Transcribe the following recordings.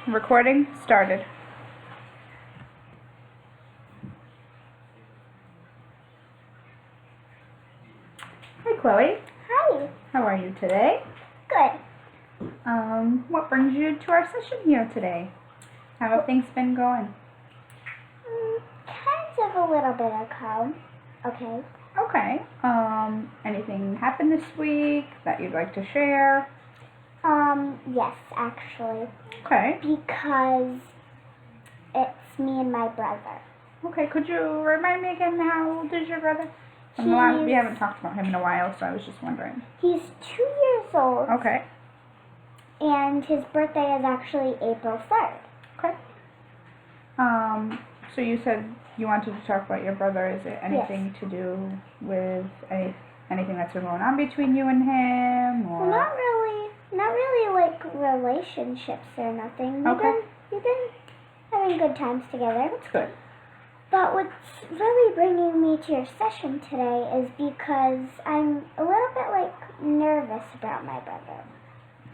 Recording started. Hi, Chloe. Hi. How are you today? Good. What brings you to our session here today? How have things been going? Kind of a little bit of calm. Okay. Okay. Anything happened this week that you'd like to share? Yes, actually. Okay. Because it's me and my brother. Okay, could you remind me again, how old is your brother? We haven't talked about him in a while, so I was just wondering. He's 2 years old. Okay. And his birthday is actually April 3rd. Okay. So you said you wanted to talk about your brother. Is it anything to do with anything that's been going on between you and him? Or? Well, not really like relationships or nothing. We've been having good times together. That's good. But what's really bringing me to your session today is because I'm a little bit nervous about my brother.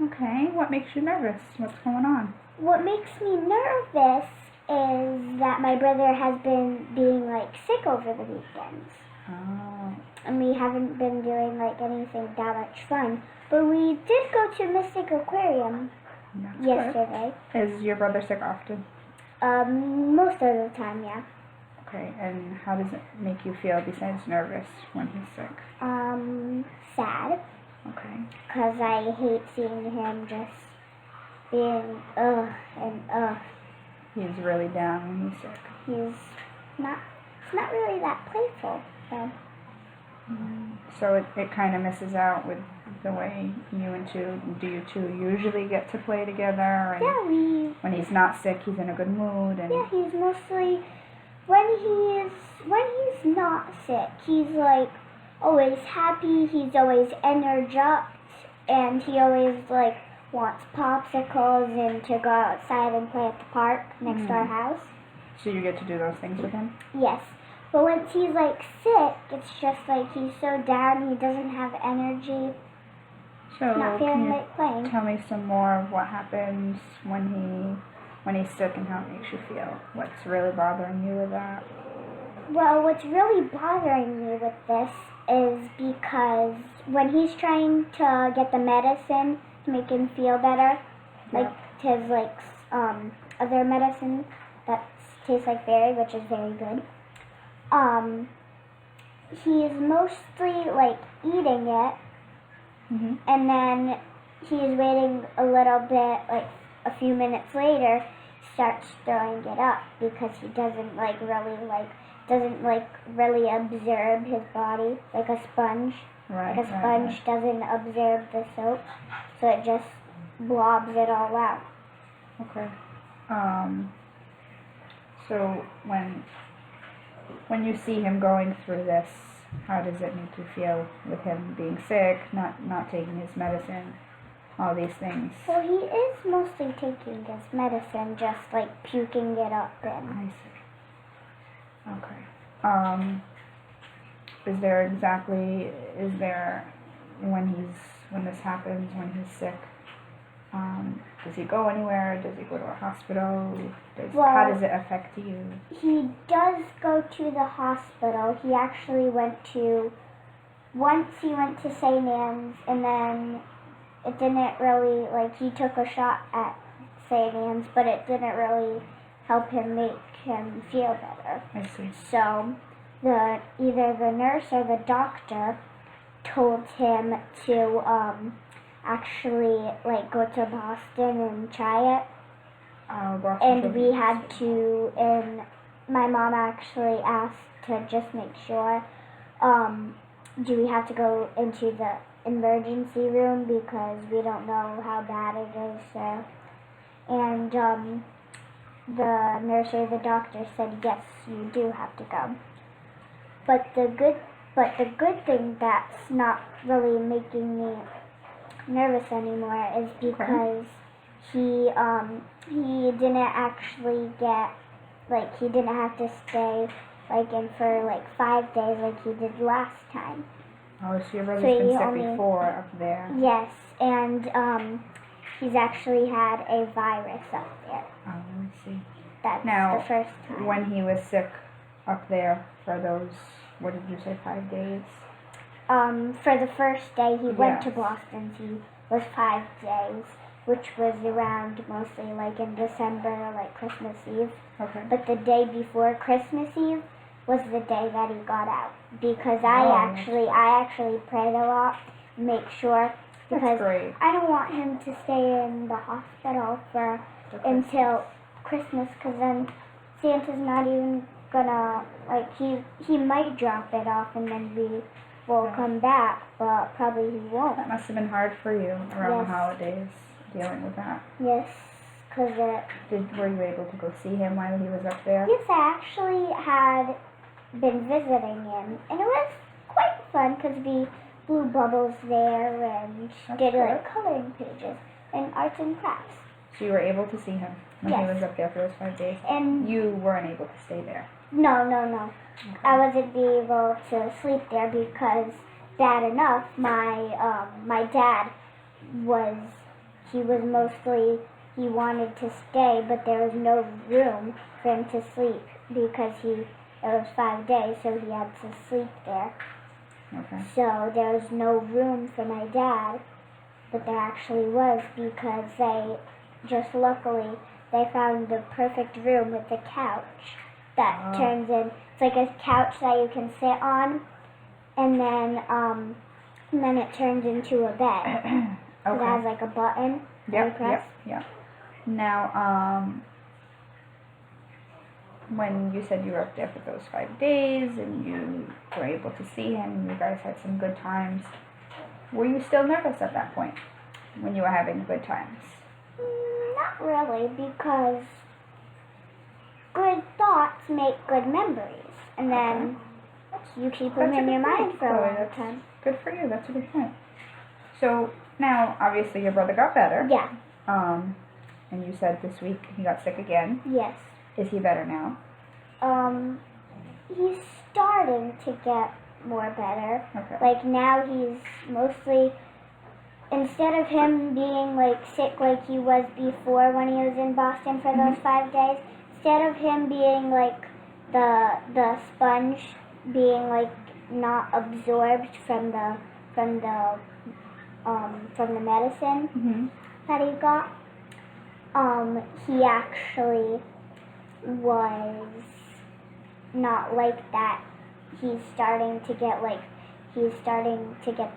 Okay, what makes you nervous? What's going on? What makes me nervous is that my brother has been being sick over the weekends. Oh. And we haven't been doing anything that much fun. But we did go to Mystic Aquarium yesterday. Good. Is your brother sick often? Most of the time, yeah. Okay, and how does it make you feel besides nervous when he's sick? Sad. Okay. Because I hate seeing him just being and. He's really down when he's sick. He's not really that playful, so. So it kind of misses out with the way do you two usually get to play together? And Yeah, when he's not sick, he's in a good mood. And yeah, he's mostly, when he's not sick, he's always happy, he's always energized, and he always wants popsicles and to go outside and play at the park next to our house. So you get to do those things with him? Yes. But once he's sick, it's just he's so down, he doesn't have energy. So not feeling like playing. Tell me some more of what happens when he's sick and how it makes you feel. What's really bothering you with that? Well, what's really bothering me with this is because when he's trying to get the medicine to make him feel better, his other medicine that tastes like berry, which is very good. He's mostly eating it, and then he's waiting a little bit, a few minutes later, he starts throwing it up because he doesn't really observe his body like a sponge. Right. Like a sponge doesn't observe the soap, so it just blobs it all out. Okay. So when you see him going through this, how does it make you feel with him being sick, not taking his medicine, all these things? Well, he is mostly taking his medicine, just puking it up in. I see. Okay. Is there when this happens, when he's sick, does he go anywhere? Does he go to a hospital? How does it affect you? He does go to the hospital. He actually once he went to St. Anne's, and then it didn't really, he took a shot at St. Anne's, but it didn't really help him make him feel better. I see. So either the nurse or the doctor told him to actually go to Boston and try it. And we had to, and my mom actually asked to just make sure, do we have to go into the emergency room because we don't know how bad it is there. And the nurse or the doctor said, yes, you do have to go. But the good thing that's not really making me nervous anymore is because he didn't actually get he didn't have to stay in for 5 days like he did last time. Oh, so your brother's been sick before up there. Yes, and he's actually had a virus up there. Oh, I see. That's Now, the first time. When he was sick up there for those, what did you say, 5 days? For the first day he went to Yes. Boston, he was 5 days, which was around mostly like in December, like Christmas Eve. Okay. But the day before Christmas Eve was the day that he got out, because Oh, I actually prayed a lot, make sure, That's because great. I don't want him to stay in the hospital for until Christmas, because then Santa's not even gonna, like, he might drop it off and then we will Yeah. come back, but probably he won't. That must have been hard for you around the Yes. holidays, dealing with that. Yes, because Were you able to go see him while he was up there? yes, I actually had been visiting him, and it was quite fun because we blew bubbles there and That's did good. like coloring pages and arts and crafts. So you were able to see him when he Yes. was up there for those 5 days? And You weren't able to stay there? no, Okay. I wasn't be able to sleep there because bad enough. My dad was he wanted to stay, but there was no room for him to sleep because it was 5 days, so he had to sleep there. Okay. So there was no room for my dad, but there actually was because luckily they found the perfect room with a couch that Oh. turns in. It's like a couch that you can sit on, and then it turns into a bed. It Okay. has like a button. that you press. Yep. Now, when you said you were up there for those 5 days and you were able to see him and you guys had some good times, were you still nervous at that point when you were having good times? Not really, because good thoughts make good memories, and then you keep them That's a in your good mind point, for a Chloe. long That's time. good for you. That's a good point. So now, obviously, your brother got better. Yeah. And you said this week he got sick again. Yes. Is he better now? He's starting to get more better. Okay. Like now he's mostly, instead of him being like sick like he was before when he was in Boston for those 5 days, instead of him being like the sponge being like not absorbed from the medicine Mm-hmm. that he got, he actually was not like that. He's starting to get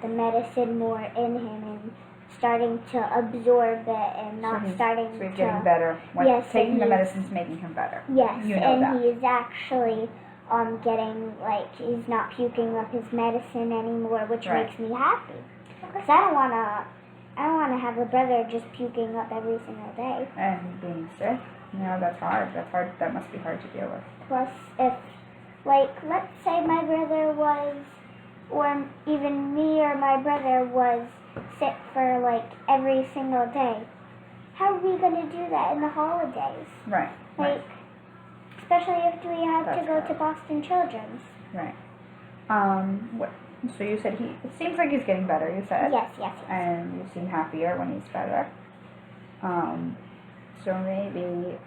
the medicine more in him and starting to absorb it and not starting So he's to. getting better. When Yes, taking and the he's- medicine's making him better. Yes, You know and that. he's actually getting like he's not puking up his medicine anymore, which Right. makes me happy. Because I don't wanna have a brother just puking up every single day. And being sick, that's hard. That must be hard to deal with. Plus, if like let's say my brother was, or even me or my brother was sick for like every single day, how are we gonna do that in the holidays? Right. Like, especially if we have to That's go to hard. Boston Children's. Right. What? So you said it seems like he's getting better. You said. Yes. And you seem happier when he's better. So maybe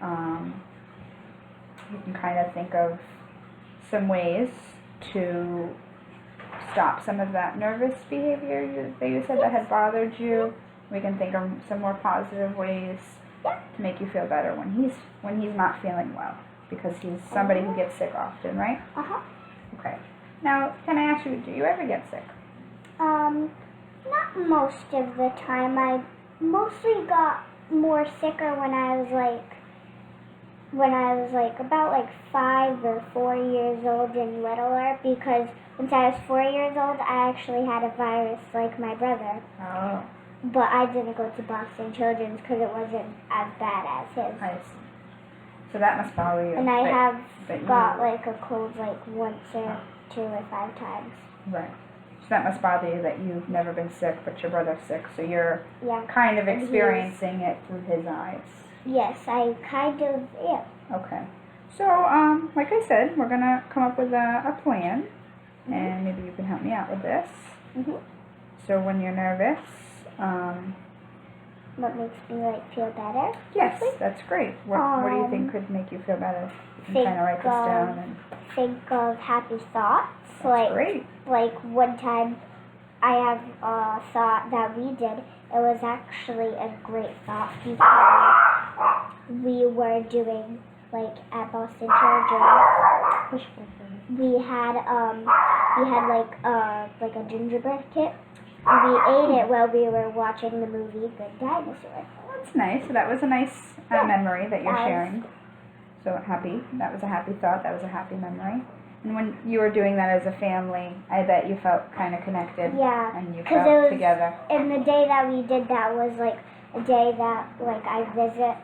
you can kind of think of some ways to stop some of that nervous behavior that you said that had bothered you. We can think of some more positive ways to make you feel better when he's not feeling well, because he's somebody who gets sick often, right? Okay. Now, can I ask you, do you ever get sick? Not most of the time. I mostly got more sicker when I was about 5 or 4 years old and littler, because when I was 4 years old, I actually had a virus like my brother. Oh, But I didn't go to Boston Children's because it wasn't as bad as his. I see. So that must bother you. And I that- have that you- got a cold once or 2 or 5 times. Right. So that must bother you that you've never been sick, but your brother's sick, so you're Yeah. kind of And he's- experiencing it through his eyes. Yes, I kind of am. Okay. So, like I said, we're gonna come up with a plan, and maybe you can help me out with this. Mhm. So when you're nervous, what makes me like feel better. Yes, that's great. What do you think could make you feel better? You can kind of write this down and. Think of happy thoughts. That's great. Like one time, I have a thought that we did. It was actually a great thought because we were doing like at Boston Children's. We had like a gingerbread kit. And we ate it while we were watching the movie Good Dinosaur. That's nice. So that was a nice memory that you're sharing. So happy. That was a happy thought. That was a happy memory. And when you were doing that as a family, I bet you felt kind of connected. Yeah. And you felt together. And the day that we did that was like a day that like I visited.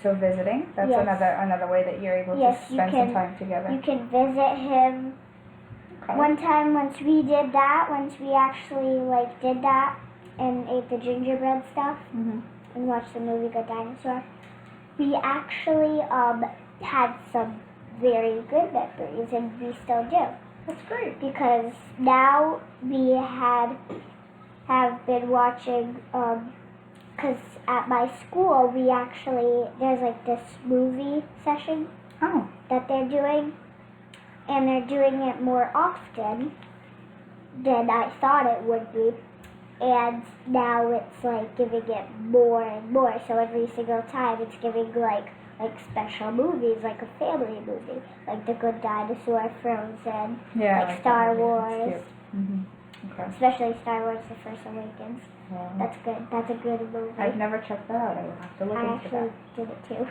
So visiting, that's another way that you're able to spend some time together. You can visit him. Okay. One time, once we actually like did that and ate the gingerbread stuff and watched the movie Good Dinosaur, we actually had some very good memories, and we still do. That's great. Because now we have been watching. Because at my school, there's like this movie session that they're doing, and they're doing it more often than I thought it would be, and now it's like giving it more and more, so every single time it's giving like special movies, like a family movie, like The Good Dinosaur, Frozen, like Star Wars. Okay. Especially Star Wars: The Force Awakens. Yeah. That's good. That's a good movie. I've never checked that out. I will have to look into that. I actually did it too.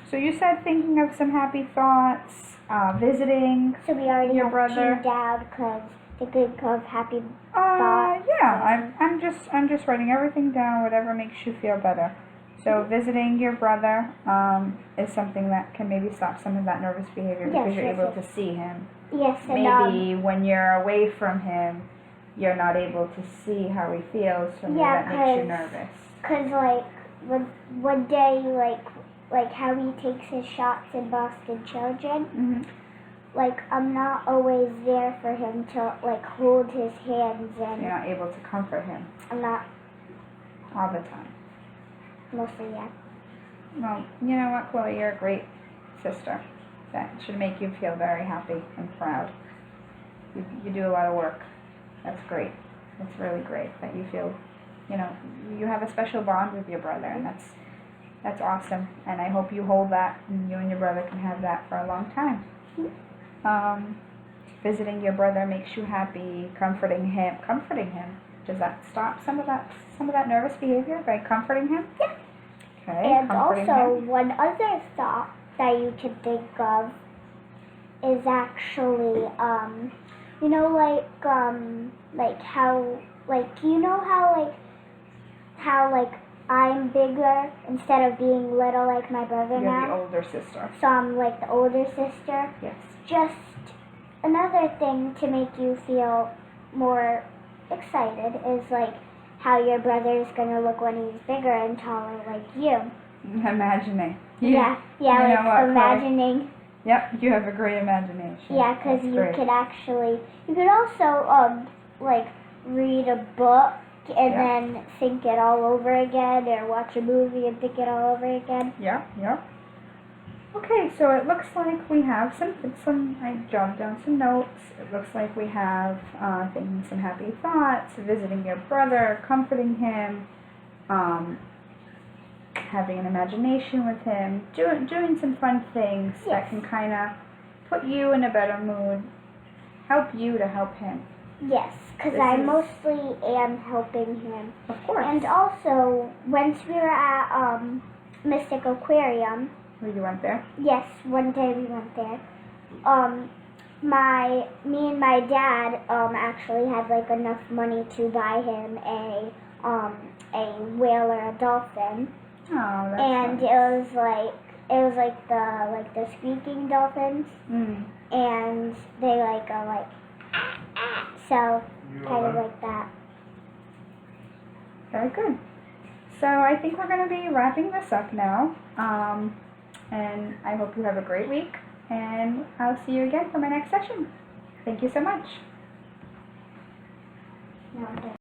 So you said thinking of some happy thoughts, visiting. So we already your have brother. 2 down because thinking of happy thoughts. Yeah, I'm just writing everything down. Whatever makes you feel better. So visiting your brother is something that can maybe stop some of that nervous behavior because you're able to see him. Yes, and maybe when you're away from him, you're not able to see how he feels, so maybe that makes you nervous. Because like one day, like how he takes his shots in Boston Children, like I'm not always there for him to like hold his hands, and you're not able to comfort him. I'm not all the time. Mostly, yeah. Well, you know what, Chloe, you're a great sister. That should make you feel very happy and proud. You do a lot of work. That's great. That's really great that you feel, you have a special bond with your brother, and that's awesome. And I hope you hold that, and you and your brother can have that for a long time. Visiting your brother makes you happy. Comforting him. Does that stop some of that nervous behavior by comforting him? Yeah. Okay. And also, one other thought that you can think of is actually, how I'm bigger instead of being little like my brother now. You're the older sister. So I'm like the older sister. Yes. Just another thing to make you feel more excited is like how your brother is gonna look when he's bigger and taller like you. Imagining. Imagining. Yep, you have a great imagination. Yeah, because you could also read a book and then think it all over again, or watch a movie and think it all over again. Yeah. Okay, so it looks like we have some. I jotted down some notes. It looks like we have thinking some happy thoughts, visiting your brother, comforting him, having an imagination with him, doing some fun things that can kind of put you in a better mood, help you to help him. Yes, because I mostly am helping him. Of course. And also, once we were at Mystic Aquarium. Oh, you went there? Yes, one day we went there. Me and my dad actually had like enough money to buy him a whale or a dolphin. Oh, that's and nice. it was like the squeaking dolphins, and they go like so kind of like that. Very good. So I think we're going to be wrapping this up now, and I hope you have a great week, and I'll see you again for my next session. Thank you so much. No,